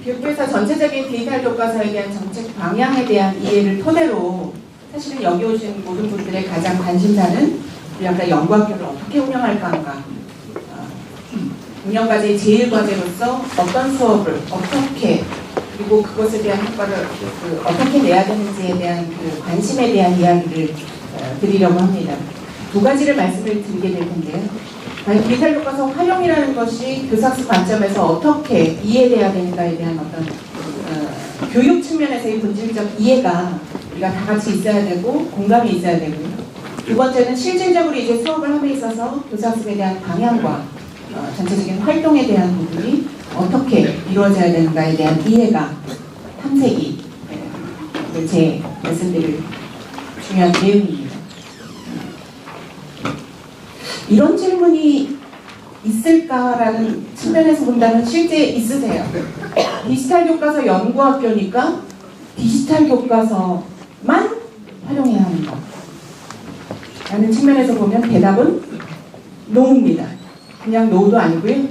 교육부에서 전체적인 디지털 교과서에 대한 정책 방향에 대한 이해를 토대로 사실은 여기 오신 모든 분들의 가장 관심사는 우리 아까 연구학교를 어떻게 운영할까 한가, 운영과제의 제1과제로서 어떤 수업을 어떻게, 그리고 그것에 대한 효과를 어떻게 내야 되는지에 대한 그 관심에 대한 이야기를 드리려고 합니다. 두 가지를 말씀을 드리게 될 텐데요. 디지털 교과서 활용이라는 것이 교사학습 관점에서 어떻게 이해돼야 되는가에 대한 어떤 교육 측면에서의 본질적 이해가 우리가 다 같이 있어야 되고 공감이 있어야 되고요. 두 번째는 실질적으로 이제 수업을 함에 있어서 교사학습에 대한 방향과 전체적인 활동에 대한 부분이 어떻게 이루어져야 되는가에 대한 이해가 탐색이 제 말씀드릴 중요한 내용입니다. 이런 질문이 있을까라는 측면에서 본다면 실제 있으세요. 디지털 교과서 연구학교니까 디지털 교과서만 활용해야 하는가? 라는 측면에서 보면 대답은 노입니다. 그냥 노도 아니고요.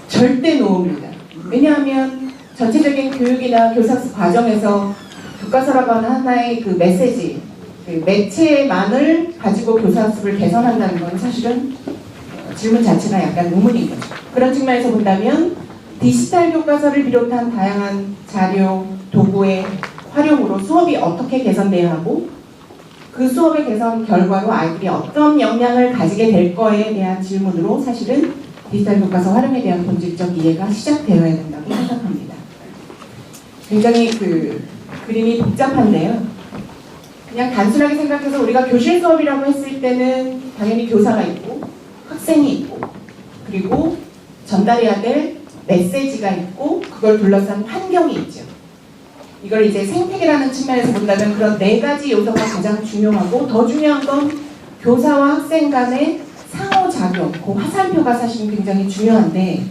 절대 노입니다. 왜냐하면 전체적인 교육이나 교사학습 과정에서 교과서라고 하는 하나의 그 메시지, 그 매체만을 가지고 교사학습을 개선한다는 건 사실은 질문 자체가 약간 의문인 거죠. 그런 측면에서 본다면 디지털 교과서를 비롯한 다양한 자료, 도구의 활용으로 수업이 어떻게 개선돼야 하고 그 수업의 개선 결과로 아이들이 어떤 영향을 가지게 될 거에 대한 질문으로 사실은 디지털 교과서 활용에 대한 본질적 이해가 시작되어야 된다고 생각합니다. 굉장히 그 그림이 복잡한데요. 그냥 단순하게 생각해서 우리가 교실 수업이라고 했을 때는 당연히 교사가 있고 학생이 있고 그리고 전달해야 될 메시지가 있고 그걸 둘러싼 환경이 있죠. 이걸 이제 생태계라는 측면에서 본다면 그런 네 가지 요소가 가장 중요하고 더 중요한 건 교사와 학생 간의 상호작용, 그 화살표가 사실은 굉장히 중요한데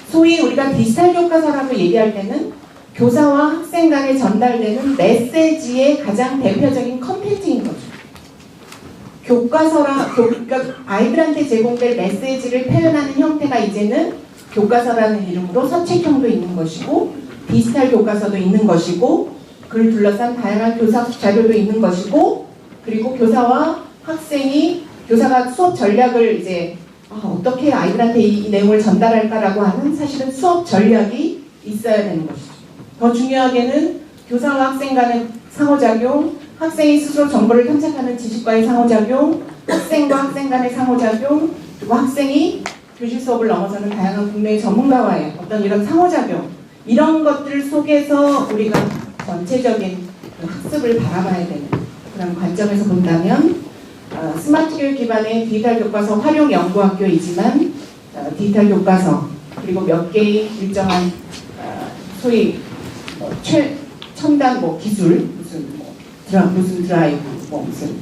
소위 우리가 디지털 교과서라고 얘기할 때는 교사와 학생 간에 전달되는 메시지의 가장 대표적인 컨텐츠인 거죠. 그러니까 아이들한테 제공될 메시지를 표현하는 형태가 이제는 교과서라는 이름으로 서책형도 있는 것이고 디지털 교과서도 있는 것이고 그를 둘러싼 다양한 교사학습 자료도 있는 것이고 그리고 교사와 학생이 교사가 수업 전략을 이제 어떻게 아이들한테 이 내용을 전달할까라고 하는 사실은 수업 전략이 있어야 되는 것이죠. 더 중요하게는 교사와 학생 간의 상호작용, 학생이 스스로 정보를 탐색하는 지식과의 상호작용, 학생과 학생 간의 상호작용, 그리고 학생이 교실 수업을 넘어서는 다양한 국내의 전문가와의 어떤 이런 상호작용 이런 것들 속에서 우리가 전체적인 학습을 바라봐야 되는 그런 관점에서 본다면 스마트 교육 기반의 디지털 교과서 활용 연구학교이지만 디지털 교과서 그리고 몇 개의 일정한 소위 최첨단 기술 무슨 드라이브 무슨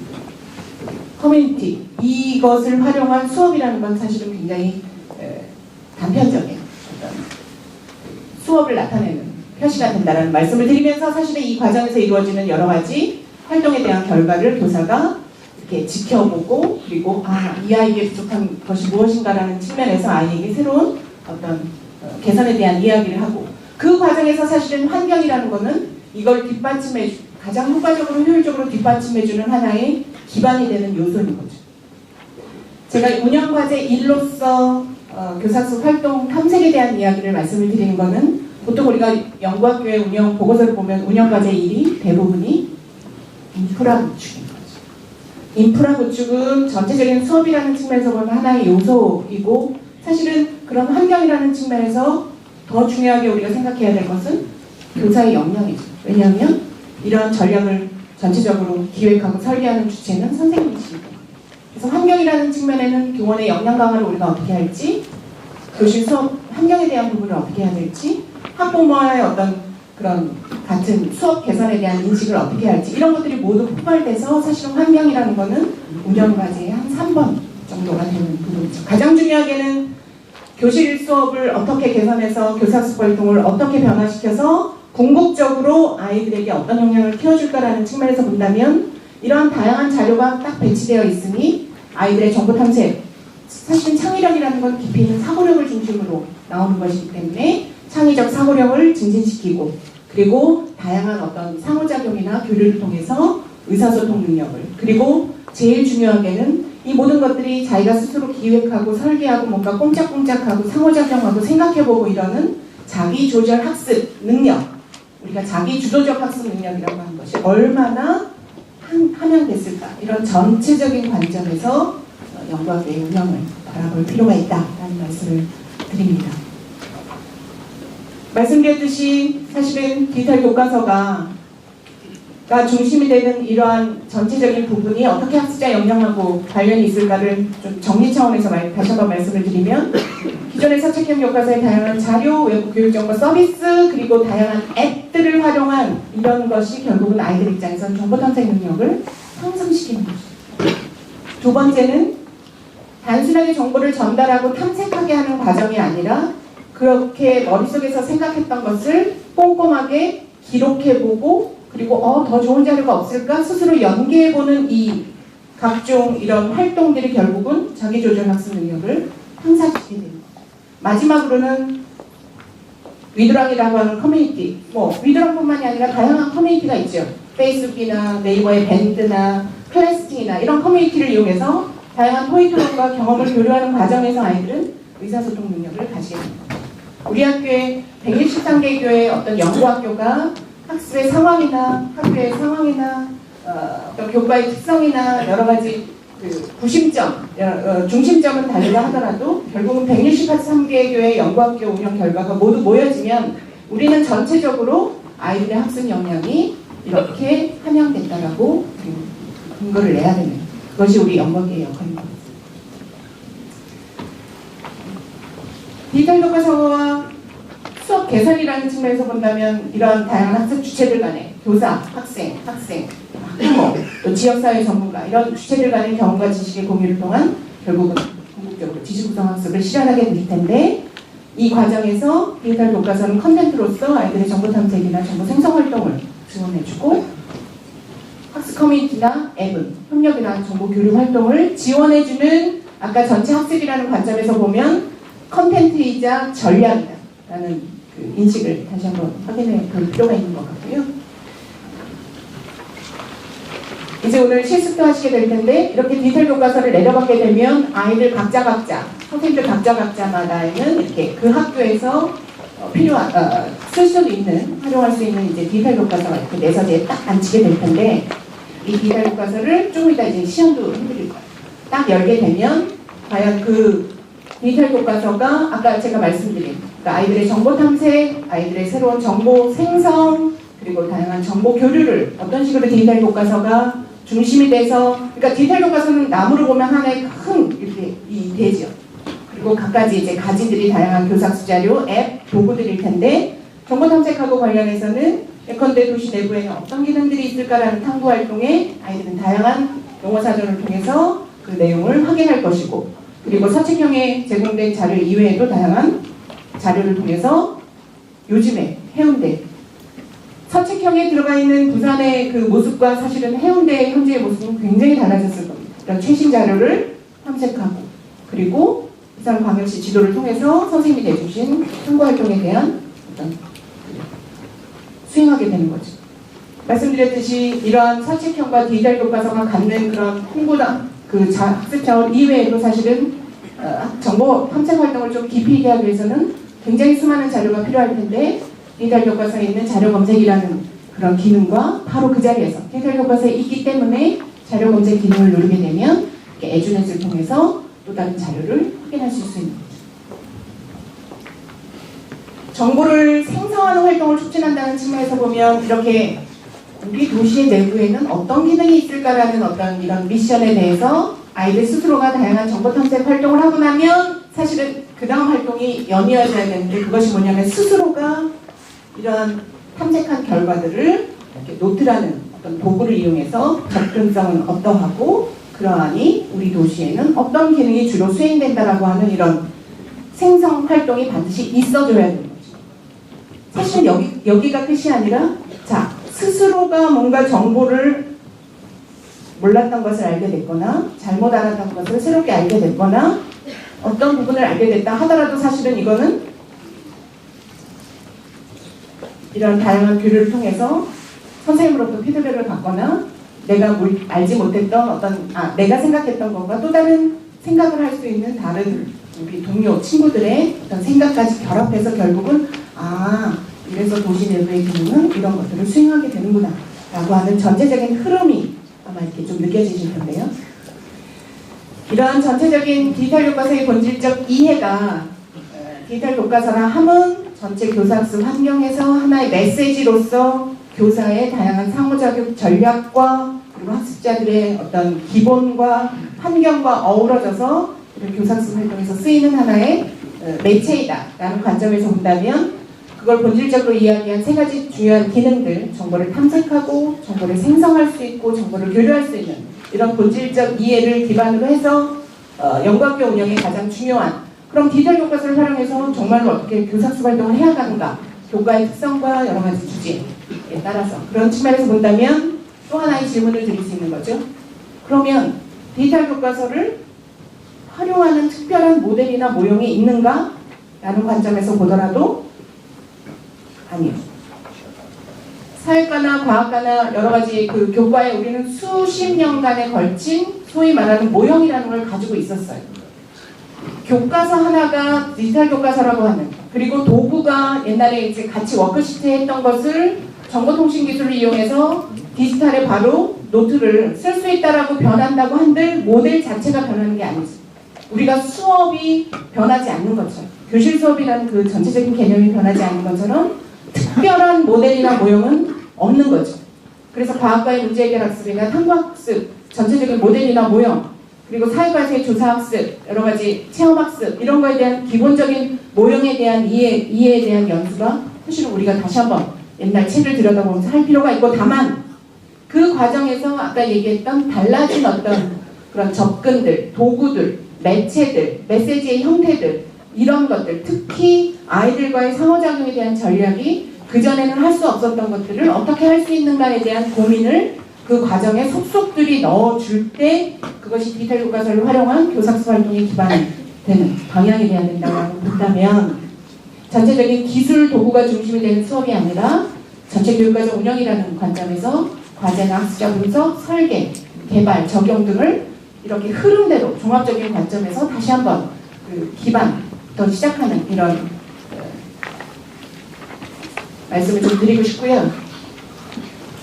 커뮤니티 이것을 활용한 수업이라는 건 사실은 굉장히 단편적인 어떤 수업을 나타내는 표시가 된다는 말씀을 드리면서 사실은 이 과정에서 이루어지는 여러 가지 활동에 대한 결과를 교사가 이렇게 지켜보고 그리고 이 아이에게 부족한 것이 무엇인가라는 측면에서 아이에게 새로운 어떤 개선에 대한 이야기를 하고 그 과정에서 사실은 환경이라는 것은 이걸 뒷받침해 가장 효과적으로 효율적으로 뒷받침해주는 하나의 기반이 되는 요소인 거죠. 제가 운영과제 1로서 교사학습 활동 탐색에 대한 이야기를 말씀을 드리는 것은 보통 우리가 연구학교의 운영 보고서를 보면 운영과제 1이 대부분이 인프라 구축인 거죠. 인프라 구축은 전체적인 수업이라는 측면에서 보면 하나의 요소이고 사실은 그런 환경이라는 측면에서 더 중요하게 우리가 생각해야 될 것은 교사의 역량이죠. 왜냐하면 이러한 전략을 전체적으로 기획하고 설계하는 주체는 선생님이시고 그래서 환경이라는 측면에는 교원의 역량 강화를 우리가 어떻게 할지 교실 수업 환경에 대한 부분을 어떻게 해야 될지 학부모와의 어떤 그런 같은 수업 개선에 대한 인식을 어떻게 할지 이런 것들이 모두 포괄돼서 사실은 환경이라는 거는 운영과제의 한 3번 정도가 되는 부분이죠. 가장 중요하게는 교실 수업을 어떻게 개선해서 교사학습 활동을 어떻게 변화시켜서 궁극적으로 아이들에게 어떤 영향을 키워줄까라는 측면에서 본다면 이러한 다양한 자료가 딱 배치되어 있으니 아이들의 정보 탐색 사실은 창의력이라는 건 깊이 있는 사고력을 중심으로 나오는 것이기 때문에 창의적 사고력을 증진시키고 그리고 다양한 어떤 상호작용이나 교류를 통해서 의사소통 능력을 그리고 제일 중요하게는 이 모든 것들이 자기가 스스로 기획하고 설계하고 뭔가 꼼짝꼼짝하고 상호작용하고 생각해보고 이러는 자기조절 학습 능력 우리가 자기주도적 학습 능력이라고 하는 것이 얼마나 함양됐을까 이런 전체적인 관점에서 연구학의 운영을 바라볼 필요가 있다라는 말씀을 드립니다. 말씀드렸듯이 사실은 디지털 교과서가 중심이 되는 이러한 전체적인 부분이 어떻게 학습자 역량하고 관련이 있을까를 좀 정리 차원에서 다시 한번 말씀을 드리면 기존의 사책형 교과서의 다양한 자료, 외부 교육정보 서비스 그리고 다양한 앱들을 활용한 이런 것이 결국은 아이들 입장에서는 정보 탐색 능력을 향상시키는 것이죠. 두 번째는 단순하게 정보를 전달하고 탐색하게 하는 과정이 아니라 그렇게 머릿속에서 생각했던 것을 꼼꼼하게 기록해보고 그리고 더 좋은 자료가 없을까 스스로 연계해보는 이 각종 이런 활동들이 결국은 자기조절 학습 능력을 향상시키게 됩니다. 마지막으로는 위드랑이라고 하는 커뮤니티 위드랑뿐만이 아니라 다양한 커뮤니티가 있죠. 페이스북이나 네이버의 밴드나 클래스팅이나 이런 커뮤니티를 이용해서 다양한 토익토론과 경험을 교류하는 과정에서 아이들은 의사소통 능력을 가지게 됩니다. 우리 학교에 113개 교회의 어떤 연구학교가 학습의 상황이나 학교의 상황이나 어떤 교과의 특성이나 여러 가지 구심점, 중심점은 다르다 하더라도 결국은 163개의 교회의 연구학교 운영 결과가 모두 모여지면 우리는 전체적으로 아이들의 학습 역량이 이렇게 함양됐다라고 근거를 내야 되는 그것이 우리 연구학계의 역할입니다. 디지털 교과서와 수업 개선이라는 측면에서 본다면 이런 다양한 학습 주체들 간에 교사, 학생, 학부모, 또 지역사회 전문가 이런 주체들 간의 경험과 지식의 공유를 통한 결국은 궁극적으로 지식구성 학습을 실현하게 될 텐데 이 과정에서 디지털 교과서는 컨텐츠로서 아이들의 정보 탐색이나 정보 생성 활동을 지원해주고 학습 커뮤니티나 앱은 협력이나 정보 교류 활동을 지원해주는 아까 전체 학습이라는 관점에서 보면 컨텐츠이자 전략이다라는 그 인식을 다시 한번 확인해 볼 필요가 있는 것 같고요. 이제 오늘 실습도 하시게 될 텐데 이렇게 디지털 교과서를 내려받게 되면 아이들 각자 선생님들 각자마다에는 이렇게 그 학교에서 쓸 수도 있는 활용할 수 있는 이제 디지털 교과서가 이렇게 내서재에 딱 앉히게 될 텐데 이 디지털 교과서를 조금 이따 이제 시험도 해드릴 거예요. 딱 열게 되면 과연 그 디지털 교과서가 아까 제가 말씀드린 그러니까 아이들의 정보 탐색, 아이들의 새로운 정보 생성 그리고 다양한 정보 교류를 어떤 식으로 디지털 교과서가 중심이 돼서 그러니까 디지털 교과서는 나무를 보면 하나의 큰 이렇게 이 대지요. 그리고 갖가지 이제 가지들이 다양한 교사학습 자료, 앱, 도구들일 텐데 정보 탐색하고 관련해서는 예컨대 도시 내부에는 어떤 기능들이 있을까라는 탐구 활동에 아이들은 다양한 용어 사전을 통해서 그 내용을 확인할 것이고 그리고 사책형에 제공된 자료 이외에도 다양한 자료를 통해서 요즘에 해운대 사책형에 들어가 있는 부산의 그 모습과 사실은 해운대의 현재의 모습은 굉장히 달라졌을 겁니다. 이런 최신 자료를 탐색하고 그리고 부산광역시 지도를 통해서 선생님이 내주신 탐구활동에 대한 어떤 수행하게 되는 거죠. 말씀드렸듯이 이러한 사책형과 디지털 교과서가 갖는 그런 홍보나 그 학습 자원 이외에도 사실은 정보 탐색 활동을 좀 깊이 있게 하기 위해서는 굉장히 수많은 자료가 필요할 텐데 디지털 교과서에 있는 자료 검색이라는 그런 기능과 바로 그 자리에서 디지털 교과서에 있기 때문에 자료 검색 기능을 누르게 되면 에듀넷을 통해서 또 다른 자료를 확인하실 수 있는 거죠. 정보를 생성하는 활동을 촉진한다는 측면에서 보면 이렇게 우리 도시의 내부에는 어떤 기능이 있을까라는 어떤 이런 미션에 대해서 아이들 스스로가 다양한 정보 탐색 활동을 하고 나면 사실은 그 다음 활동이 연이어져야 되는데 그것이 뭐냐면 스스로가 이런 탐색한 결과들을 이렇게 노트라는 어떤 도구를 이용해서 접근성은 어떠하고 그러하니 우리 도시에는 어떤 기능이 주로 수행된다라고 하는 이런 생성 활동이 반드시 있어줘야 되는 거죠. 사실은 여기가 끝이 아니라 자 스스로가 뭔가 정보를 몰랐던 것을 알게 됐거나 잘못 알았던 것을 새롭게 알게 됐거나 어떤 부분을 알게 됐다 하더라도 사실은 이거는 이런 다양한 교류를 통해서 선생님으로부터 피드백을 받거나 내가 알지 못했던 내가 생각했던 것과 또 다른 생각을 할 수 있는 다른 우리 동료, 친구들의 어떤 생각까지 결합해서 결국은 이래서 도시 내부의 기능은 이런 것들을 수행하게 되는구나 라고 하는 전체적인 흐름이 아마 이렇게 좀 느껴지실 텐데요. 이러한 전체적인 디지털 교과서의 본질적 이해가 디지털 교과서라 함은 전체 교사학습 환경에서 하나의 메시지로서 교사의 다양한 상호작용 전략과 그리고 학습자들의 어떤 기본과 환경과 어우러져서 교사학습 활동에서 쓰이는 하나의 매체이다라는 관점에서 본다면 그걸 본질적으로 이야기한 세 가지 중요한 기능들, 정보를 탐색하고 정보를 생성할 수 있고 정보를 교류할 수 있는 이런 본질적 이해를 기반으로 해서 연구학교 운영에 가장 중요한 그럼 디지털 교과서를 활용해서 정말로 어떻게 교사학습 활동을 해야 하는가 교과의 특성과 여러 가지 주제에 따라서 그런 측면에서 본다면 또 하나의 질문을 드릴 수 있는 거죠. 그러면 디지털 교과서를 활용하는 특별한 모델이나 모형이 있는가? 라는 관점에서 보더라도 아니요. 사회과나 과학과나 여러 가지 그 교과에 우리는 수십 년간에 걸친 소위 말하는 모형이라는 걸 가지고 있었어요. 교과서 하나가 디지털 교과서라고 하는 그리고 도구가 옛날에 이제 같이 워크시트 했던 것을 정보통신 기술을 이용해서 디지털에 바로 노트를 쓸 수 있다라고 변한다고 한들 모델 자체가 변하는 게 아니지. 우리가 수업이 변하지 않는 것처럼 교실 수업이라는 그 전체적인 개념이 변하지 않는 것처럼 특별한 모델이나 모형은 없는 거죠. 그래서 과학과의 문제해결학습이나 탐구학습 전체적인 모델이나 모형 그리고 사회과에서의 조사학습 여러 가지 체험학습 이런 거에 대한 기본적인 모형에 대한 이해에 대한 연수가 사실은 우리가 다시 한번 옛날 책을 들여다보면서 할 필요가 있고 다만 그 과정에서 아까 얘기했던 달라진 어떤 그런 접근들, 도구들, 매체들, 메시지의 형태들 이런 것들 특히 아이들과의 상호작용에 대한 전략이 그전에는 할 수 없었던 것들을 어떻게 할 수 있는가에 대한 고민을 그 과정에 속속들이 넣어줄 때 그것이 디지털 교과서를 활용한 교사학습 활동의 기반이 되는 방향이 돼야 된다고 본다면 전체적인 기술 도구가 중심이 되는 수업이 아니라 전체 교육과정 운영이라는 관점에서 과제나 학습자 분석, 설계, 개발, 적용 등을 이렇게 흐름대로 종합적인 관점에서 다시 한번 그 기반부터 시작하는 이런 말씀을 좀 드리고 싶고요.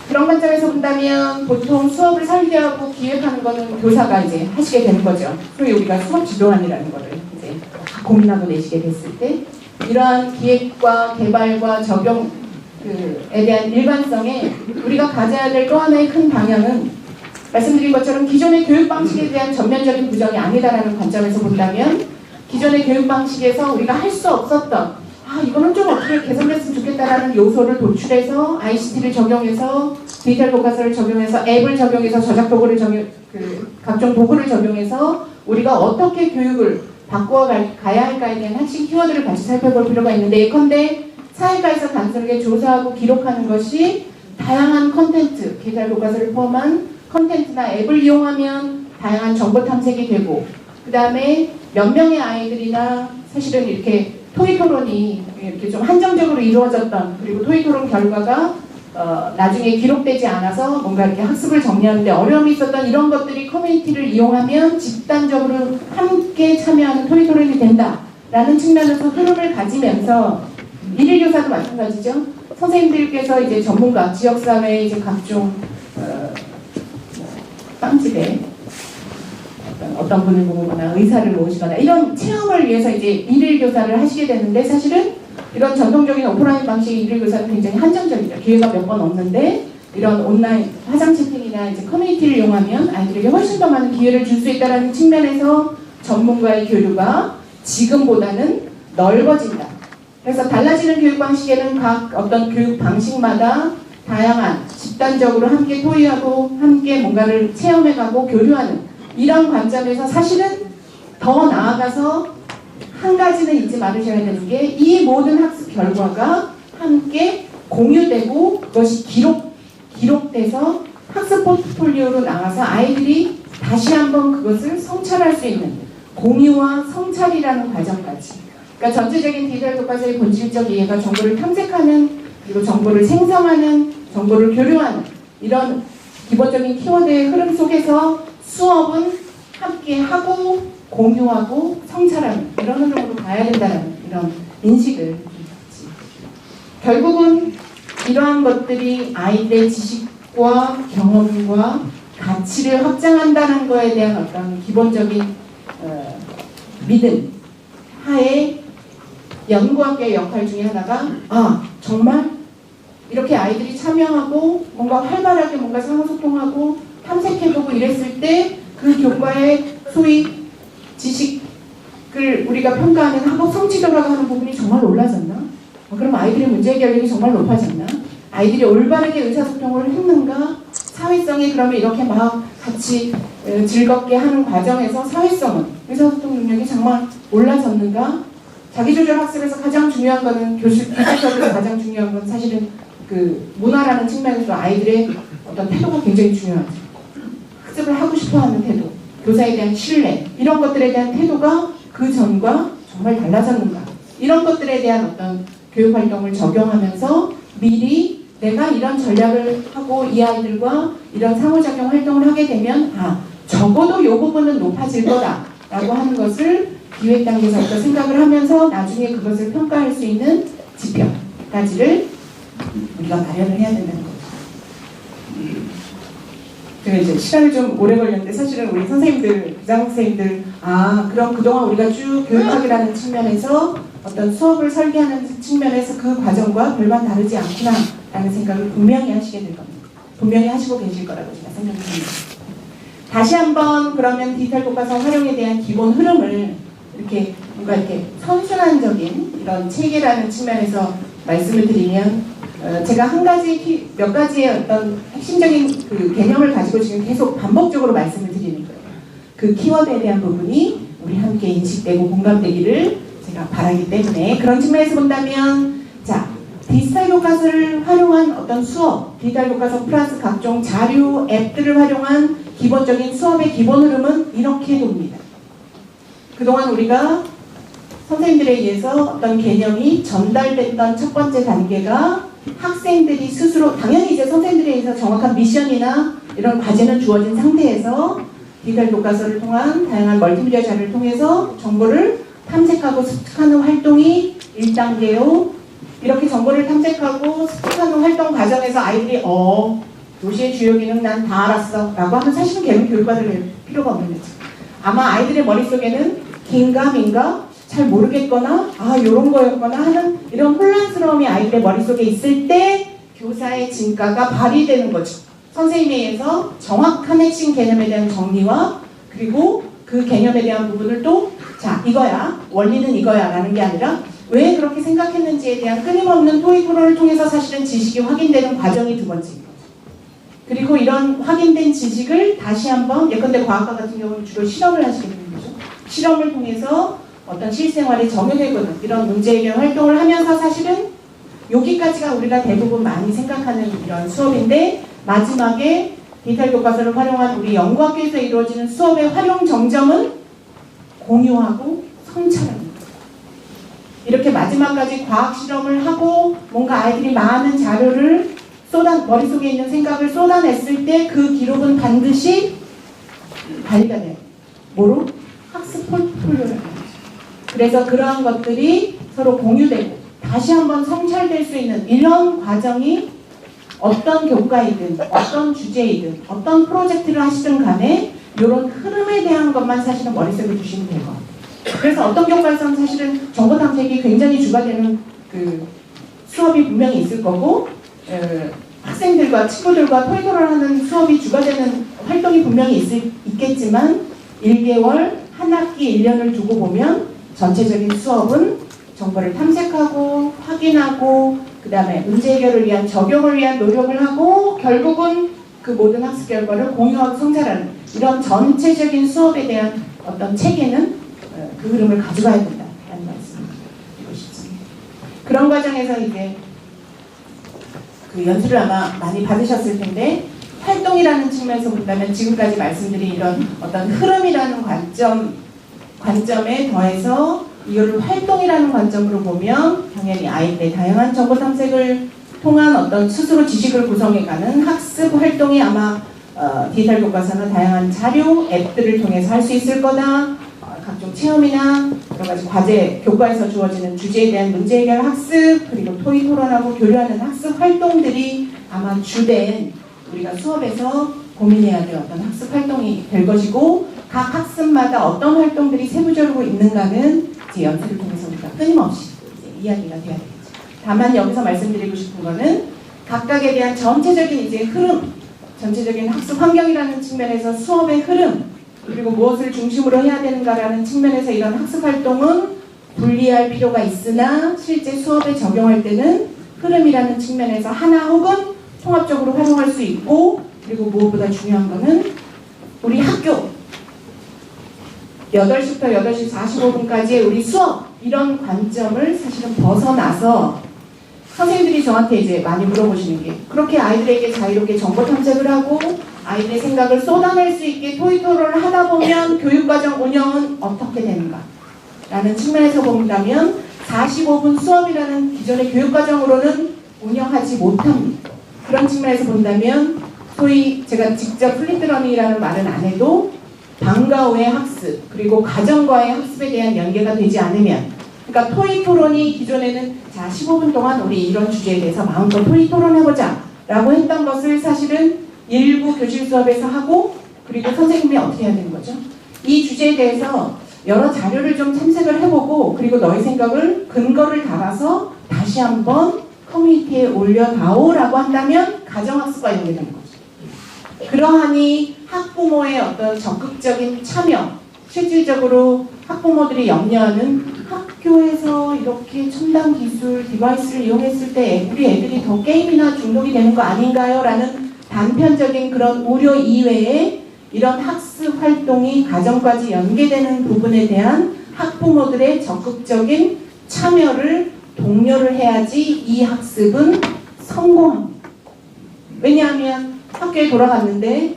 그런 관점에서 본다면 보통 수업을 설계하고 기획하는 거는 교사가 이제 하시게 되는 거죠. 소위 우리가 수업 지도안이라는 거를 이제 고민하고 내시게 됐을 때 이러한 기획과 개발과 적용에 대한 일관성에 우리가 가져야 될 또 하나의 큰 방향은 말씀드린 것처럼 기존의 교육 방식에 대한 전면적인 부정이 아니다라는 관점에서 본다면 기존의 교육 방식에서 우리가 할 수 없었던 이거는 좀 어떻게 개선됐으면 좋겠다라는 요소를 도출해서 ICT를 적용해서 디지털 교과서를 적용해서 앱을 적용해서 저작 도구를 각종 도구를 적용해서 우리가 어떻게 교육을 바꾸어 가야 할까에 대한 핵심 키워드를 같이 살펴볼 필요가 있는데 예컨대 사회과에서 단순하게 조사하고 기록하는 것이 다양한 컨텐츠, 디지털 교과서를 포함한 컨텐츠나 앱을 이용하면 다양한 정보 탐색이 되고 그 다음에 몇 명의 아이들이나 사실은 이렇게 토의토론이 이렇게 좀 한정적으로 이루어졌던 그리고 토의토론 결과가 나중에 기록되지 않아서 뭔가 이렇게 학습을 정리하는데 어려움이 있었던 이런 것들이 커뮤니티를 이용하면 집단적으로 함께 참여하는 토의토론이 된다라는 측면에서 흐름을 가지면서 일일 교사도 마찬가지죠. 선생님들께서 이제 전문가, 지역사회 이제 각종 빵집에 어떤 분을 모으거나 의사를 모으시거나 이런 체험을 위해서 이제 일일 교사를 하시게 되는데 사실은 이런 전통적인 오프라인 방식의 일일 교사는 굉장히 한정적이죠. 기회가 몇 번 없는데 이런 온라인 화상 채팅이나 이제 커뮤니티를 이용하면 아이들에게 훨씬 더 많은 기회를 줄 수 있다는 측면에서 전문가의 교류가 지금보다는 넓어진다. 그래서 달라지는 교육 방식에는 각 어떤 교육 방식마다 다양한 집단적으로 함께 토의하고 함께 뭔가를 체험해가고 교류하는 이런 관점에서 사실은 더 나아가서 한 가지는 잊지 말으셔야 되는 게 이 모든 학습 결과가 함께 공유되고 그것이 기록돼서 학습 포트폴리오로 나와서 아이들이 다시 한번 그것을 성찰할 수 있는 공유와 성찰이라는 과정까지 그러니까 전체적인 디지털 교과서의 본질적 이해가 정보를 탐색하는 그리고 정보를 생성하는, 정보를 교류하는 이런 기본적인 키워드의 흐름 속에서 수업은 함께 하고 공유하고 성찰하는 이런 흐름으로 가야 된다는 이런 인식을 가지. 결국은 이러한 것들이 아이들의 지식과 경험과 가치를 확장한다는 거에 대한 어떤 기본적인 믿음 하에 연구학계의 역할 중에 하나가 정말 이렇게 아이들이 참여하고 뭔가 활발하게 뭔가 상호소통하고 탐색해보고 이랬을 때 그 교과의 소위 지식을 우리가 평가하는 학업 성취도라고 하는 부분이 정말 올라졌나? 그럼 아이들의 문제 해결력이 정말 높아졌나? 아이들이 올바르게 의사소통을 했는가? 사회성이 그러면 이렇게 막 같이 즐겁게 하는 과정에서 사회성은, 의사소통 능력이 정말 올라졌는가? 자기조절 학습에서 가장 중요한 거는 교실에서 가장 중요한 건 사실은 그 문화라는 측면에서 아이들의 어떤 태도가 굉장히 중요하죠. 학습을 하고 싶어하는 태도, 교사에 대한 신뢰, 이런 것들에 대한 태도가 그 전과 정말 달라졌는가? 이런 것들에 대한 어떤 교육 활동을 적용하면서 미리 내가 이런 전략을 하고 이 아이들과 이런 상호작용 활동을 하게 되면 적어도 이 부분은 높아질 거다라고 하는 것을 기획 단계에서부터 생각을 하면서 나중에 그것을 평가할 수 있는 지표까지를 우리가 마련을 해야 된다는 거죠. 제가 이제 시간이 좀 오래 걸렸는데 사실은 우리 선생님들, 부장 선생님들 그럼 그동안 우리가 쭉 교육학이라는 측면에서 어떤 수업을 설계하는 측면에서 그 과정과 별반 다르지 않구나 라는 생각을 분명히 하시게 될 겁니다. 분명히 하시고 계실 거라고 제가 생각을 합니다. 다시 한번 그러면 디지털 교과서 활용에 대한 기본 흐름을 이렇게 뭔가 이렇게 선순환적인 이런 체계라는 측면에서 말씀을 드리면 제가 몇 가지의 어떤 핵심적인 그 개념을 가지고 지금 계속 반복적으로 말씀을 드리는 거예요. 그 키워드에 대한 부분이 우리 함께 인식되고 공감되기를 제가 바라기 때문에 그런 측면에서 본다면 디지털 교과서를 활용한 어떤 수업, 디지털 교과서 플러스 각종 자료, 앱들을 활용한 기본적인 수업의 기본 흐름은 이렇게 돕니다. 그동안 우리가 선생님들에 의해서 어떤 개념이 전달됐던 첫 번째 단계가 학생들이 스스로, 당연히 이제 선생님들에 의해서 정확한 미션이나 이런 과제는 주어진 상태에서 디지털 교과서를 통한 다양한 멀티미디어 자료를 통해서 정보를 탐색하고 습득하는 활동이 1단계요. 이렇게 정보를 탐색하고 습득하는 활동 과정에서 아이들이 도시의 주요 기능 난 다 알았어 라고 하면 사실은 개론 교육받을 필요가 없는 거죠. 아마 아이들의 머릿속에는 긴가 민가 잘 모르겠거나 요런 거였거나 하는 이런 혼란스러움이 아이들의 머릿속에 있을 때 교사의 진가가 발휘되는 거죠. 선생님에 의해서 정확한 핵심 개념에 대한 정리와 그리고 그 개념에 대한 부분을 또 이거야, 원리는 이거야 라는 게 아니라 왜 그렇게 생각했는지에 대한 끊임없는 토익 토론을 통해서 사실은 지식이 확인되는 과정이 두 번째인 거죠. 그리고 이런 확인된 지식을 다시 한번, 예컨대 과학과 같은 경우는 주로 실험을 하시게 되는 거죠. 실험을 통해서 어떤 실생활에 적용해보는 이런 문제 해결 활동을 하면서 사실은 여기까지가 우리가 대부분 많이 생각하는 이런 수업인데 마지막에 디지털 교과서를 활용한 우리 연구학교에서 이루어지는 수업의 활용 정점은 공유하고 성찰합니다. 이렇게 마지막까지 과학 실험을 하고 뭔가 아이들이 많은 자료를 머릿속에 있는 생각을 쏟아냈을 때 그 기록은 반드시 관리가 돼요. 뭐로? 학습 포트폴리오를 하죠. 그래서 그러한 것들이 서로 공유되고 다시 한번 성찰될 수 있는 이런 과정이 어떤 교과이든 어떤 주제이든 어떤 프로젝트를 하시든 간에 이런 흐름에 대한 것만 사실은 머릿속에 두시면 될 것 같아요. 그래서 어떤 교과에서는 사실은 정보 탐색이 굉장히 주가 되는 그 수업이 분명히 있을 거고 학생들과 친구들과 토익토론을 하는 수업이 주가 되는 활동이 분명히 있겠지만 1개월, 한 학기 1년을 두고 보면 전체적인 수업은 정보를 탐색하고 확인하고 그 다음에 문제 해결을 위한 적용을 위한 노력을 하고 결국은 그 모든 학습 결과를 공유하고 성찰하는 이런 전체적인 수업에 대한 어떤 체계는 그 흐름을 가져가야 된다는 말씀이시죠. 그런 과정에서 이제 그 연수를 아마 많이 받으셨을 텐데 활동이라는 측면에서 본다면 지금까지 말씀드린 이런 어떤 흐름이라는 관점에 더해서 이거를 활동이라는 관점으로 보면 당연히 아이들의 다양한 정보 탐색을 통한 어떤 스스로 지식을 구성해가는 학습 활동이 아마 디지털 교과서는 다양한 자료, 앱들을 통해서 할 수 있을 거다. 각종 체험이나 여러 가지 과제, 교과에서 주어지는 주제에 대한 문제 해결 학습, 그리고 토의 토론하고 교류하는 학습 활동들이 아마 주된 우리가 수업에서 고민해야 될 어떤 학습 활동이 될 것이고, 각 학습마다 어떤 활동들이 세부적으로 있는가는 이제 연습을 통해서 우리가 끊임없이 이제 이야기가 돼야 되겠죠. 다만 여기서 말씀드리고 싶은 거는 각각에 대한 전체적인 이제 흐름, 전체적인 학습 환경이라는 측면에서 수업의 흐름, 그리고 무엇을 중심으로 해야 되는가라는 측면에서 이런 학습 활동은 분리할 필요가 있으나 실제 수업에 적용할 때는 흐름이라는 측면에서 하나 혹은 통합적으로 활용할 수 있고, 그리고 무엇보다 중요한 거는 우리 학교 8시부터 8시 45분까지의 우리 수업, 이런 관점을 사실은 벗어나서 선생님들이 저한테 이제 많이 물어보시는 게, 그렇게 아이들에게 자유롭게 정보 탐색을 하고 아이들의 생각을 쏟아낼 수 있게 토의 토론을 하다 보면 교육과정 운영은 어떻게 되는가 라는 측면에서 본다면 45분 수업이라는 기존의 교육과정으로는 운영하지 못합니다. 그런 측면에서 본다면 소위 제가 직접 플립드러닝이라는 말은 안 해도 방과 후의 학습, 그리고 가정과의 학습에 대한 연계가 되지 않으면, 그러니까 토의 토론이 기존에는 자 15분 동안 우리 이런 주제에 대해서 마음껏 토의 토론해보자 라고 했던 것을 사실은 일부 교실 수업에서 하고, 그리고 선생님이 어떻게 해야 되는 거죠? 이 주제에 대해서 여러 자료를 좀 탐색을 해보고, 그리고 너의 생각을 근거를 달아서 다시 한번 커뮤니티에 올려다오 라고 한다면 가정학습과 연계되는 거죠. 그러하니 학부모의 어떤 적극적인 참여, 실질적으로 학부모들이 염려하는 학교에서 이렇게 첨단 기술 디바이스를 이용했을 때 우리 애들이 더 게임이나 중독이 되는 거 아닌가요? 라는 단편적인 그런 우려 이외에 이런 학습 활동이 가정까지 연계되는 부분에 대한 학부모들의 적극적인 참여를 독려를 해야지 이 학습은 성공합니다. 왜냐하면 학교에 돌아갔는데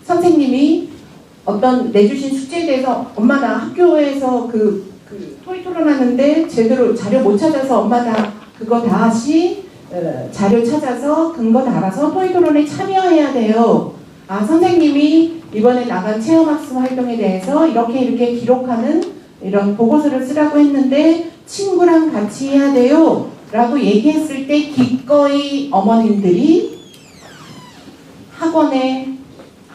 선생님이 어떤 내주신 숙제에 대해서 엄마 나 학교에서 그 토의 토론하는데 제대로 자료 못 찾아서 엄마 나 그거 다시 자료 찾아서 근거 달아서 토의 토론에 참여해야 돼요. 아, 선생님이 이번에 나간 체험학습 활동에 대해서 이렇게 기록하는 이런 보고서를 쓰라고 했는데 친구랑 같이 해야 돼요 라고 얘기했을 때 기꺼이 어머님들이 학원에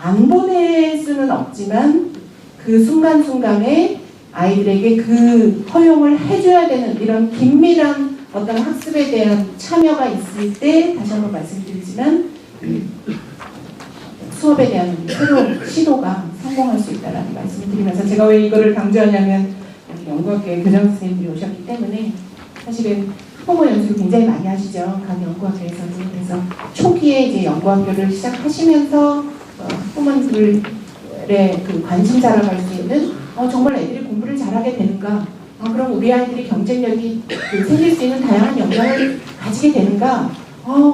안 보낼 수는 없지만 그 순간순간에 아이들에게 그 허용을 해줘야 되는 이런 긴밀한 어떤 학습에 대한 참여가 있을 때, 다시 한번 말씀드리지만 수업에 대한 새로운 시도가 성공할 수 있다는 말씀을 드리면서, 제가 왜 이거를 강조하냐면 연구학교에 교장선생님들이 오셨기 때문에 사실은 학부모 연수를 굉장히 많이 하시죠. 각 연구학교에서는. 그래서 초기에 이제 연구학교를 시작하시면서 학부모들의 그 관심사를 갈 수 있는 정말 애들이 공부를 잘하게 되는가, 그럼 우리 아이들이 경쟁력이 생길 수 있는 다양한 역량을 가지게 되는가,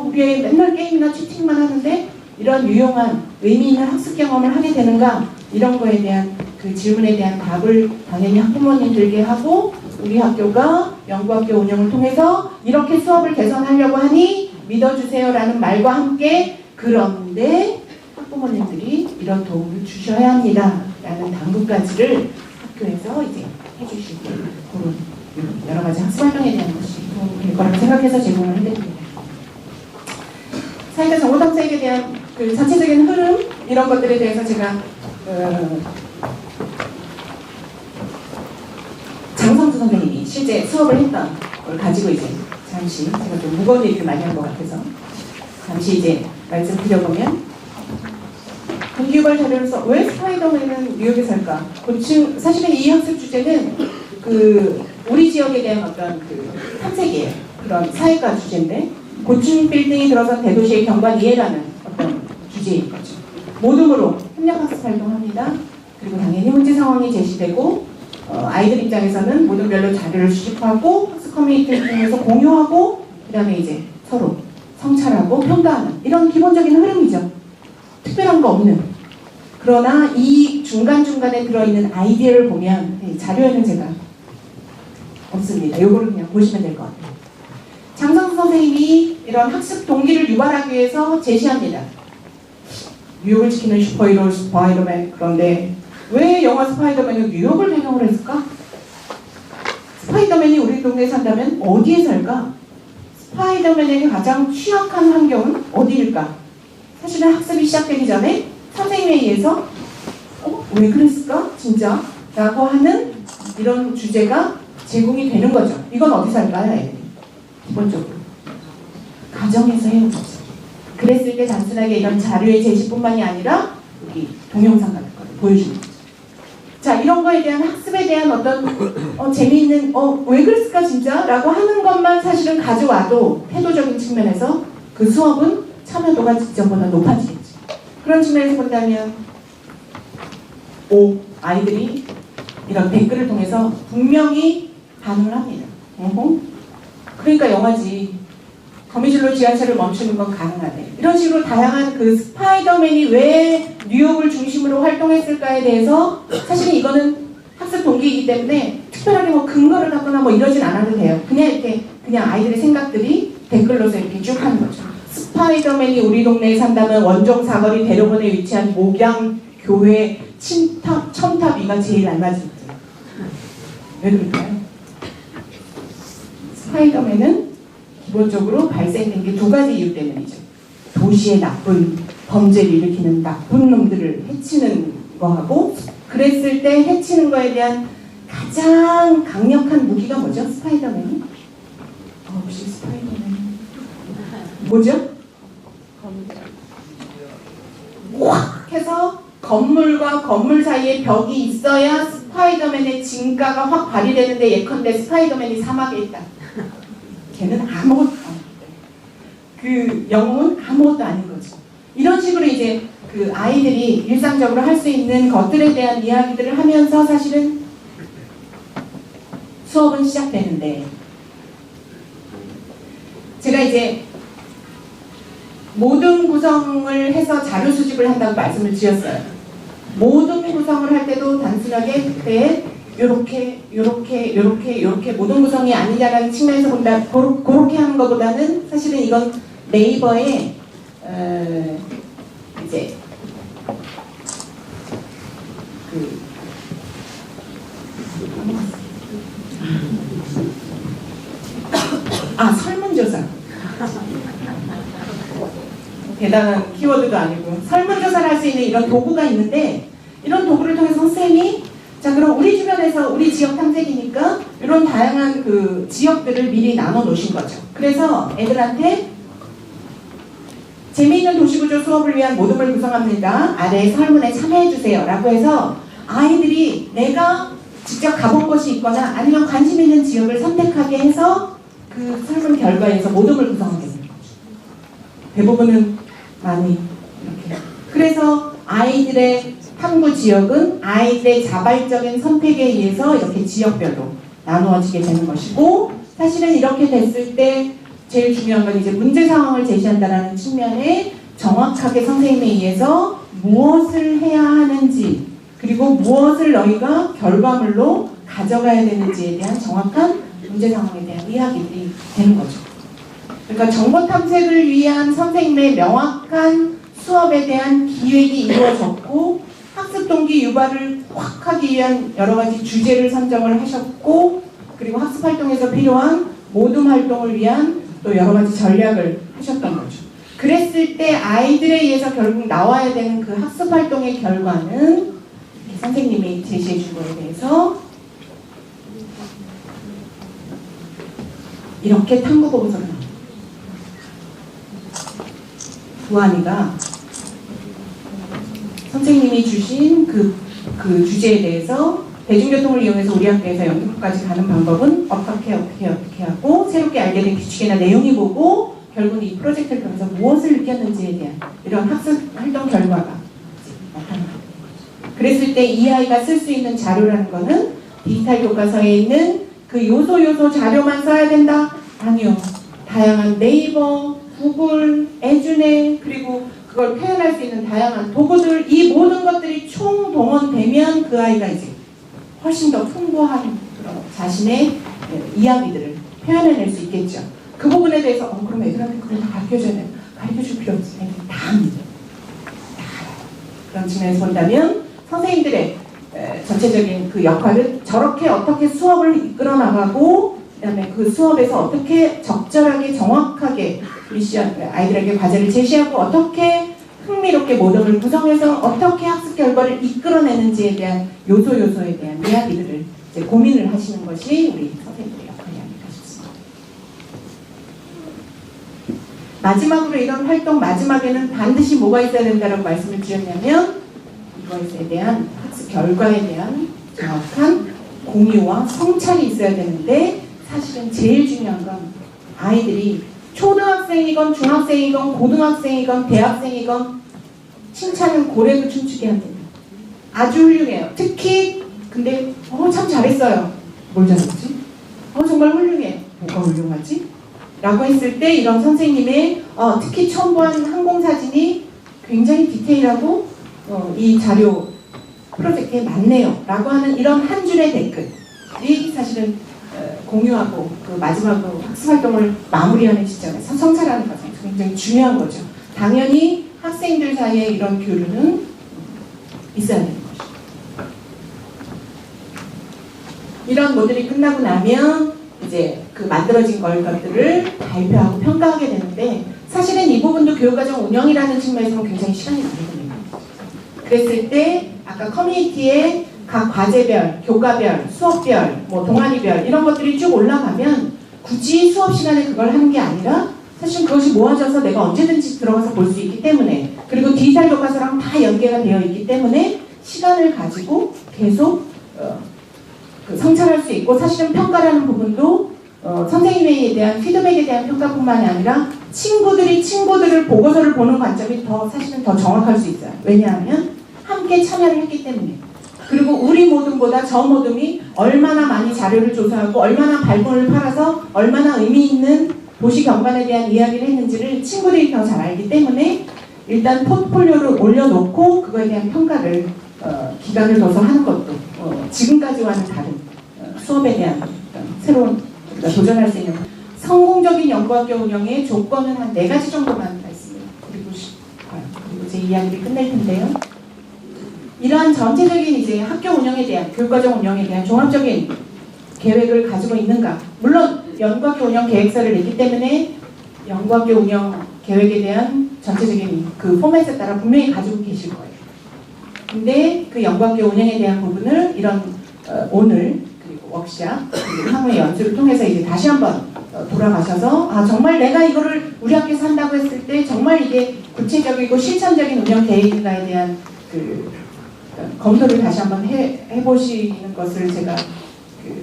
우리 애 맨날 게임이나 치팅만 하는데 이런 유용한 의미 있는 학습 경험을 하게 되는가, 이런 거에 대한 그 질문에 대한 답을 당연히 학부모님들께 하고, 우리 학교가 연구학교 운영을 통해서 이렇게 수업을 개선하려고 하니 믿어주세요 라는 말과 함께, 그런데 학부모님들이 이런 도움을 주셔야 합니다 라는 당부까지를 학교에서 이제 해주시고, 그런 여러 가지 학습 활동에 대한 것이 도움이 될 거라고 생각해서 제공을 해드립니다. 사회자 정보 탐색에 대한 그 전체적인 흐름, 이런 것들에 대해서 제가 장성수 선생님이 실제 수업을 했던 걸 가지고 이제 잠시, 제가 좀 무거운 얘기를 많이 한 것 같아서 잠시 이제 말씀드려보면, 동기유발 자료를 써 왜 스파이더맨은 뉴욕에 살까? 고층, 사실은 이 학습 주제는 그 우리 지역에 대한 어떤 그 탐색이에요. 그런 사회과 주제인데, 고층 빌딩이 들어선 대도시의 경관 이해라는 어떤 주제인 거죠. 모둠으로 협력학습 활동합니다. 그리고 당연히 문제 상황이 제시되고, 아이들 입장에서는 모둠별로 자료를 수집하고 학습 커뮤니티를 통해서 공유하고, 그 다음에 이제 서로 성찰하고 평가하는 이런 기본적인 흐름이죠. 특별한 거 없는. 그러나 이 중간중간에 들어있는 아이디어를 보면 자료에는 제가 없습니다. 요거를 그냥 보시면 될 것 같아요. 장성수 선생님이 이런 학습 동기를 유발하기 위해서 제시합니다. 뉴욕을 지키는 슈퍼히로 스파이더맨. 그런데 왜 영화 스파이더맨은 뉴욕을 배경으로 했을까? 스파이더맨이 우리 동네에 산다면 어디에 살까? 스파이더맨에게 가장 취약한 환경은 어디일까? 사실은 학습이 시작되기 전에 선생님에 의해서 왜 그랬을까? 진짜? 라고 하는 이런 주제가 제공이 되는 거죠. 이건 어디서 할까요, 애들이? 기본적으로 가정에서 해온 거죠. 그랬을 때 단순하게 이런 자료의 제시뿐만이 아니라 여기 동영상 같은 걸 보여주는 거죠. 자, 이런 거에 대한 학습에 대한 어떤 재미있는 왜 그랬을까 진짜? 라고 하는 것만 사실은 가져와도 태도적인 측면에서 그 수업은 참여도가 직전보다 높아지겠죠. 그런 측면에서 본다면 아이들이 이런 댓글을 통해서 분명히 반응을 합니다. 그러니까 영화지. 거미줄로 지하철을 멈추는 건 가능하대. 이런 식으로 다양한 그 스파이더맨이 왜 뉴욕을 중심으로 활동했을까에 대해서 사실은 이거는 학습 동기이기 때문에 특별하게 뭐 근거를 갖거나 뭐 이러진 않아도 돼요. 그냥 이렇게 그냥 아이들의 생각들이 댓글로서 이렇게 쭉 하는 거죠. 스파이더맨이 우리 동네에 산다면 원종 사거리 대로변에 위치한 목양교회 첨탑 위가 제일 알맞은 거죠. 왜 그럴까요? 스파이더맨은 기본적으로 발생된 게 두 가지 이유 때문이죠. 도시의 나쁜 범죄를 일으키는 나쁜 놈들을 해치는 거하고, 그랬을 때 해치는 거에 대한 가장 강력한 무기가 뭐죠? 스파이더맨이? 혹시 스파이더맨 뭐죠? 확 해서 건물과 건물 사이에 벽이 있어야 스파이더맨의 진가가 확 발휘되는데, 예컨대 스파이더맨이 사막에 있다. 걔는 아무것도 아니고 그 영웅은 아무것도 아닌 거죠. 이런 식으로 이제 그 아이들이 일상적으로 할 수 있는 것들에 대한 이야기들을 하면서 사실은 수업은 시작되는데, 제가 이제 모든 구성을 해서 자료 수집을 한다고 말씀을 드렸어요. 모든 구성을 할 때도 단순하게 그때 요렇게 모든 구성이 아니다라는 측면에서 본다, 그렇게 하는 것보다는 사실은 이건 네이버에 이제 설문조사. 대단한 키워드도 아니고 설문조사를 할 수 있는 이런 도구가 있는데, 이런 도구를 통해서 선생님이 자, 그럼 우리 주변에서 우리 지역 탐색이니까 이런 다양한 그 지역들을 미리 나눠 놓으신 거죠. 그래서 애들한테 재미있는 도시구조 수업을 위한 모둠을 구성합니다. 아래 설문에 참여해주세요. 라고 해서 아이들이 내가 직접 가본 곳이 있거나 아니면 관심 있는 지역을 선택하게 해서 그 설문 결과에서 모둠을 구성하게 됩니다. 대부분은 많이 이렇게. 그래서 아이들의 탐구 지역은 아이들의 자발적인 선택에 의해서 이렇게 지역별로 나누어지게 되는 것이고, 사실은 이렇게 됐을 때 제일 중요한 건 이제 문제 상황을 제시한다는 측면에 정확하게 선생님에 의해서 무엇을 해야 하는지, 그리고 무엇을 너희가 결과물로 가져가야 되는지에 대한 정확한 문제 상황에 대한 이야기들이 되는 거죠. 그러니까 정보 탐색을 위한 선생님의 명확한 수업에 대한 기획이 이루어졌고, 학습 동기 유발을 확 하기 위한 여러 가지 주제를 선정을 하셨고, 그리고 학습 활동에서 필요한 모둠 활동을 위한 또 여러 가지 전략을 하셨던 거죠. 그랬을 때 아이들에 의해서 결국 나와야 되는 그 학습 활동의 결과는 선생님이 제시해 준 거에 대해서 이렇게 탐구 보고서가 나옵니다. 부안이가 선생님이 주신 그 주제에 대해서 대중교통을 이용해서 우리 학교에서 영국까지 가는 방법은 어떻게 하고, 새롭게 알게 된 규칙이나 내용이 보고 결국은 이 프로젝트를 통해서 무엇을 느꼈는지에 대한 이런 학습 활동 결과가 나타납니다. 그랬을 때 이 아이가 쓸 수 있는 자료라는 거는 디지털 교과서에 있는 그 요소 자료만 써야 된다? 아니요. 다양한 네이버, 구글, 에듀네, 그리고 그걸 표현할 수 있는 다양한 도구들, 이 모든 것들이 총동원되면 그 아이가 이제 훨씬 더 풍부한 그런 자신의 이야기들을 표현해낼 수 있겠죠. 그 부분에 대해서 그럼 애들한테 그걸 다 가르쳐줘야 돼. 가르쳐줄 필요 없지. 애들이 다 합니다. 다 알아요. 그런 측면에서 본다면 선생님들의 전체적인 그 역할은 저렇게 어떻게 수업을 이끌어 나가고 그다음에 그 수업에서 어떻게 적절하게 정확하게 미션 아이들에게 과제를 제시하고 어떻게 흥미롭게 모둠을 구성해서 어떻게 학습 결과를 이끌어내는지에 대한 요소에 대한 이야기들을 이제 고민을 하시는 것이 우리 선생님들의 역할이 아닐까 싶습니다. 마지막으로 이런 활동 마지막에는 반드시 뭐가 있어야 된다고 말씀을 드렸냐면 이것에 대한 학습 결과에 대한 정확한 공유와 성찰이 있어야 되는데 사실은 제일 중요한 건 아이들이 초등학생이건 중학생이건 고등학생이건 대학생이건 칭찬은 고래도 춤추게 합니다. 아주 훌륭해요. 특히 근데 참 잘했어요. 뭘 잘했지? 정말 훌륭해. 뭐가 훌륭하지? 라고 했을 때 이런 선생님의 특히 첨부한 항공사진이 굉장히 디테일하고 이 자료 프로젝트에 맞네요. 라고 하는 이런 한 줄의 댓글이 사실은 공유하고 그 마지막으로 학습활동을 마무리하는 시점에서 성찰하는 과정에서 굉장히 중요한 거죠. 당연히 학생들 사이에 이런 교류는 있어야 되는 것이죠. 이런 모델이 끝나고 나면 이제 그 만들어진 것들을 발표하고 평가하게 되는데 사실은 이 부분도 교육과정 운영이라는 측면에서는 굉장히 시간이 많이 걸립니다. 그랬을 때 아까 커뮤니티에 각 과제별, 교과별, 수업별, 동아리별 이런 것들이 쭉 올라가면 굳이 수업 시간에 그걸 하는 게 아니라 사실 그것이 모아져서 내가 언제든지 들어가서 볼 수 있기 때문에 그리고 디지털 교과서랑 다 연계가 되어 있기 때문에 시간을 가지고 계속 성찰할 수 있고 사실은 평가라는 부분도 선생님에 대한 피드백에 대한 평가뿐만이 아니라 친구들을 보고서를 보는 관점이 사실은 더 정확할 수 있어요. 왜냐하면 함께 참여를 했기 때문에 그리고 우리 모둠보다 저 모둠이 얼마나 많이 자료를 조사하고 얼마나 발본을 팔아서 얼마나 의미 있는 도시 경관에 대한 이야기를 했는지를 친구들이 더 잘 알기 때문에 일단 포트폴리오를 올려놓고 그거에 대한 평가를 기간을 둬서 하는 것도 지금까지와는 다른 수업에 대한 새로운 도전할 수 있는 성공적인 연구학교 운영의 조건은 한 4가지 정도만 있습니다. 그리고 제 이야기를 끝낼 텐데요. 이러한 전체적인 이제 학교 운영에 대한 교육과정 운영에 대한 종합적인 계획을 가지고 있는가? 물론 연구학교 운영 계획서를 냈기 때문에 연구학교 운영 계획에 대한 전체적인 그 포맷에 따라 분명히 가지고 계실 거예요. 근데 그 연구학교 운영에 대한 부분을 이런 오늘 그리고 워크샵 그리고 향후의 연수를 통해서 이제 다시 한번 돌아가셔서 정말 내가 이거를 우리 학교에서 한다고 했을 때 정말 이게 구체적이고 실천적인 운영 계획인가에 대한 검토를 다시 한번 해보시는 것을 제가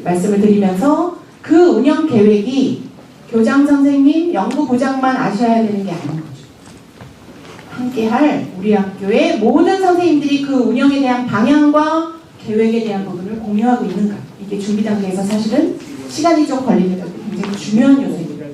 말씀을 드리면서 그 운영 계획이 교장 선생님, 연구부장만 아셔야 되는 게 아닌 거죠. 함께할 우리 학교의 모든 선생님들이 그 운영에 대한 방향과 계획에 대한 부분을 공유하고 있는가. 이게 준비 단계에서 사실은 시간이 좀 걸리는 굉장히 중요한 요소입니다.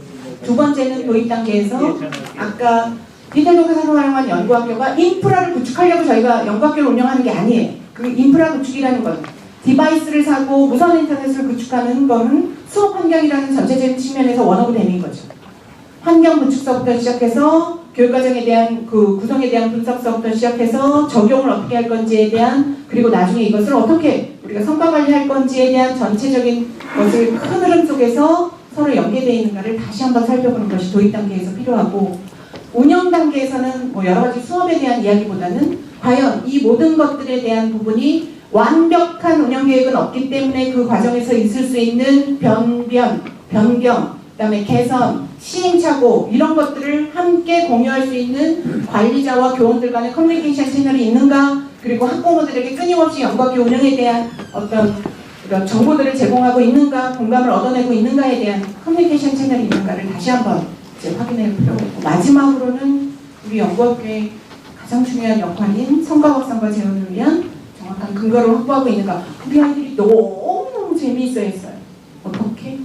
두 번째는 도입 단계에서 아까 디지털 교과서를 활용한 연구학교가 인프라를 구축하려고 저희가 연구학교를 운영하는 게 아니에요. 그 인프라 구축이라는 건 디바이스를 사고 무선 인터넷을 구축하는 것은 수업 환경이라는 전체적인 측면에서 원오브댐인 거죠. 환경 구축서부터 시작해서 교육과정에 대한 그 구성에 대한 분석서부터 시작해서 적용을 어떻게 할 건지에 대한 그리고 나중에 이것을 어떻게 우리가 성과 관리할 건지에 대한 전체적인 것을 큰 흐름 속에서 서로 연계되어 있는가를 다시 한번 살펴보는 것이 도입 단계에서 필요하고 운영 단계에서는 여러 가지 수업에 대한 이야기보다는 과연 이 모든 것들에 대한 부분이 완벽한 운영 계획은 없기 때문에 그 과정에서 있을 수 있는 변경, 그다음에 개선, 시행착오 이런 것들을 함께 공유할 수 있는 관리자와 교원들 간의 커뮤니케이션 채널이 있는가 그리고 학부모들에게 끊임없이 연구학교 운영에 대한 어떤 그런 정보들을 제공하고 있는가 공감을 얻어내고 있는가에 대한 커뮤니케이션 채널이 있는가를 다시 한번 이제 확인할 필요가 있고 마지막으로는 우리 연구학교의 가장 중요한 역할인 성과 확산과 재현을 위한 정확한 근거를 확보하고 있는가. 우리 아이들이 너무너무 재미있어 했어요. 어떻게?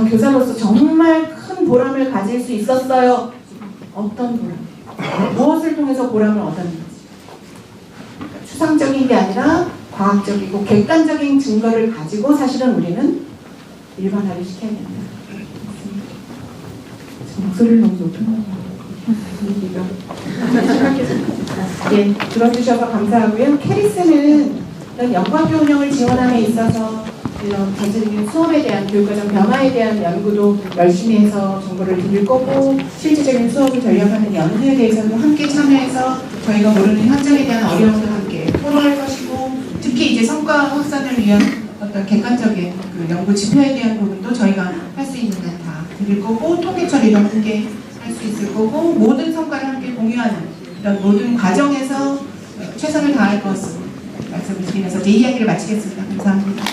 교사로서 정말 큰 보람을 가질 수 있었어요. 어떤 보람? 무엇을 통해서 보람을 얻었는지. 그러니까 추상적인 게 아니라 과학적이고 객관적인 증거를 가지고 사실은 우리는 일반화를 시켜야 된다. 목소리를 너무 높여놔요. 예, 들어주셔서 감사하고요. 캐리스는 이런 연관교 운영을 지원함에 있어서 이런 전체적인 수업에 대한 교육과정 변화에 대한 연구도 열심히 해서 정보를 드릴 거고, 실질적인 수업을 전략하는 연구에 대해서도 함께 참여해서 저희가 모르는 현장에 대한 어려움도 함께 토론할 것이고, 특히 이제 성과 확산을 위한 어떤 객관적인 그 연구 지표에 대한 부분도 저희가 할 수 있는 한 다 드릴 거고, 통계 처리도 함께 할 수 있을 거고, 모든 성과를 함께 공유하는 이런 모든 과정에서 최선을 다할 것을 말씀을 드리면서 제 이야기를 마치겠습니다. 감사합니다.